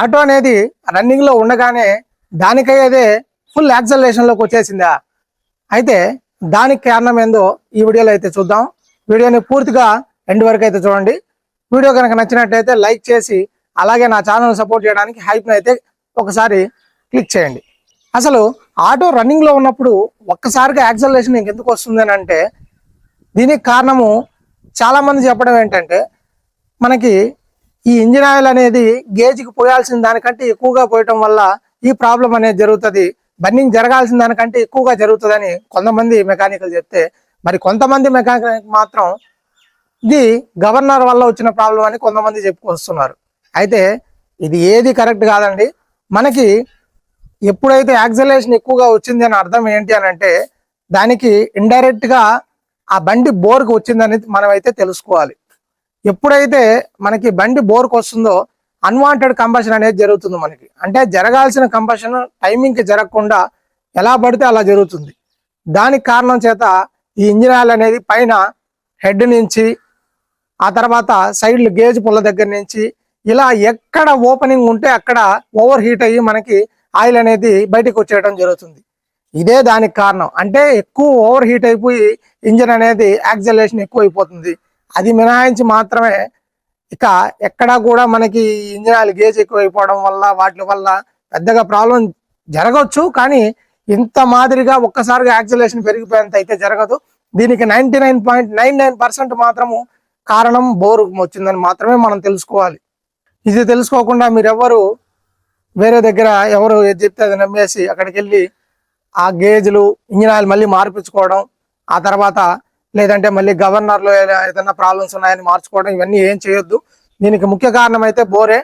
Auto అనేది running లో ఉండగానే దానికై అదే ఫుల్ యాక్సలరేషన్ లోకి వచ్చేసిందా? అయితే దానికి కారణం ఏందో ఈ వీడియోలో అయితే చూద్దాం. వీడియోని పూర్తిగా ఎండ్ వరకు అయితే చూడండి. వీడియో కనుక నచ్చినట్లయితే లైక్ చేసి అలాగే నా ఛానల్ సపోర్ట్ చేయడానికి హైప్ని అయితే ఒకసారి క్లిక్ చేయండి. అసలు ఆటో రన్నింగ్ లో ఉన్నప్పుడు ఒక్కసారిగా యాక్సలరేషన్ ఎందుకు వస్తుంది అని అంటే దీనికి కారణము చాలా మంది చెప్పడం ఏంటంటే మనకి ఈ ఇంజిన్ ఆయిల్ అనేది గేజ్కి పోయాల్సిన దానికంటే ఎక్కువగా పోయటం వల్ల ఈ ప్రాబ్లం అనేది జరుగుతుంది, బర్నింగ్ జరగాల్సిన దానికంటే ఎక్కువగా జరుగుతుందని కొంతమంది మెకానికల్ చెప్తే, మరి కొంతమంది మెకానిక్ మాత్రం ఇది గవర్నర్ వల్ల వచ్చిన ప్రాబ్లం అని కొంతమంది చెప్పుకొస్తున్నారు. అయితే ఇది ఏది కరెక్ట్ కాదండి. మనకి ఎప్పుడైతే యాక్సలరేషన్ ఎక్కువగా వచ్చింది అని అర్థం ఏంటి అని అంటే దానికి ఇండైరెక్ట్ గా ఆ బండి బోర్కి వచ్చిందని మనం అయితే తెలుసుకోవాలి. ఎప్పుడైతే మనకి బండి బోర్కి వస్తుందో అన్వాంటెడ్ కంబషన్ అనేది జరుగుతుంది. మనకి అంటే జరగాల్సిన కంబషన్ టైమింగ్కి జరగకుండా ఎలా పడితే అలా జరుగుతుంది. దానికి కారణం చేత ఈ ఇంజిన్ ఆయిల్ అనేది పైన హెడ్ నుంచి ఆ తర్వాత సైడ్లు గేజ్ పుల్ల దగ్గర నుంచి ఇలా ఎక్కడ ఓపెనింగ్ ఉంటే అక్కడ ఓవర్ హీట్ అయ్యి మనకి ఆయిల్ అనేది బయటకు వచ్చేయడం జరుగుతుంది. ఇదే దానికి కారణం. అంటే ఎక్కువ ఓవర్ హీట్ అయిపోయి ఇంజిన్ అనేది యాక్సలరేషన్ ఎక్కువ అయిపోతుంది. అది మినహాయించి మాత్రమే ఇక ఎక్కడా కూడా మనకి ఇంజిన్ ఆయిల్ గేజ్ ఎక్కువ అయిపోవడం వల్ల వాటి వల్ల పెద్దగా ప్రాబ్లం జరగవచ్చు. కానీ ఇంత మాదిరిగా ఒక్కసారిగా యాక్సలరేషన్ పెరిగిపోయేంత అయితే జరగదు. దీనికి 99.99% మాత్రము కారణం బోరు వచ్చిందని మాత్రమే మనం తెలుసుకోవాలి. ఇది తెలుసుకోకుండా మీరెవరు వేరే దగ్గర ఎవరు ఏది చెప్తే అది నమ్మేసి అక్కడికి వెళ్ళి ఆ గేజ్లు ఇంజిన్ ఆయిల్ మళ్ళీ మార్పించుకోవడం, ఆ తర్వాత లేదంటే మళ్ళీ గవర్నర్లో ఏదైనా ప్రాబ్లమ్స్ ఉన్నాయని మార్చుకోవడం, ఇవన్నీ ఏం చేయొద్దు. దీనికి ముఖ్య కారణం అయితే బోరే.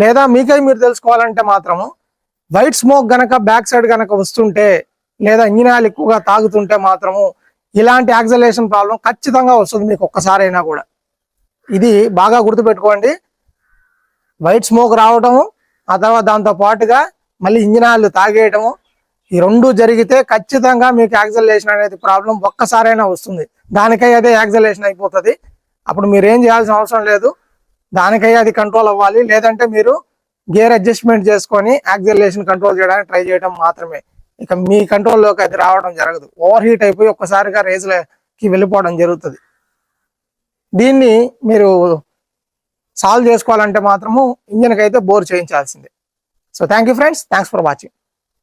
లేదా మీకై మీరు తెలుసుకోవాలంటే మాత్రము వైట్ స్మోక్ గనక బ్యాక్ సైడ్ గనక వస్తుంటే లేదా ఇంజిన్ ఆయిల్ ఎక్కువగా తాగుతుంటే మాత్రము ఇలాంటి యాక్సలరేషన్ ప్రాబ్లం ఖచ్చితంగా వస్తుంది మీకు ఒక్కసారైనా కూడా. ఇది బాగా గుర్తుపెట్టుకోండి. వైట్ స్మోక్ రావటము, ఆ తర్వాత దాంతో పాటుగా మళ్ళీ ఇంజిన్ ఆయిల్ తాగేయటము, ఈ రెండు జరిగితే ఖచ్చితంగా మీకు యాక్సలరేషన్ అనేది ప్రాబ్లం ఒక్కసారైనా వస్తుంది. దానికై అదే యాక్సలరేషన్ అయిపోతుంది. అప్పుడు మీరు ఏం చేయాల్సిన అవసరం లేదు, దానికై అది కంట్రోల్ అవ్వాలి. లేదంటే మీరు గేర్ అడ్జస్ట్మెంట్ చేసుకొని యాక్సలరేషన్ కంట్రోల్ చేయడానికి ట్రై చేయడం మాత్రమే. ఇక మీ కంట్రోల్లోకి అది రావడం జరగదు. ఓవర్ హీట్ అయిపోయి ఒక్కసారిగా రేసులకి వెళ్ళిపోవడం జరుగుతుంది. దీన్ని మీరు సాల్వ్ చేసుకోవాలంటే మాత్రము ఇంజిన్కి అయితే బోర్ చేయించాల్సిందే. So thank you friends, thanks for watching.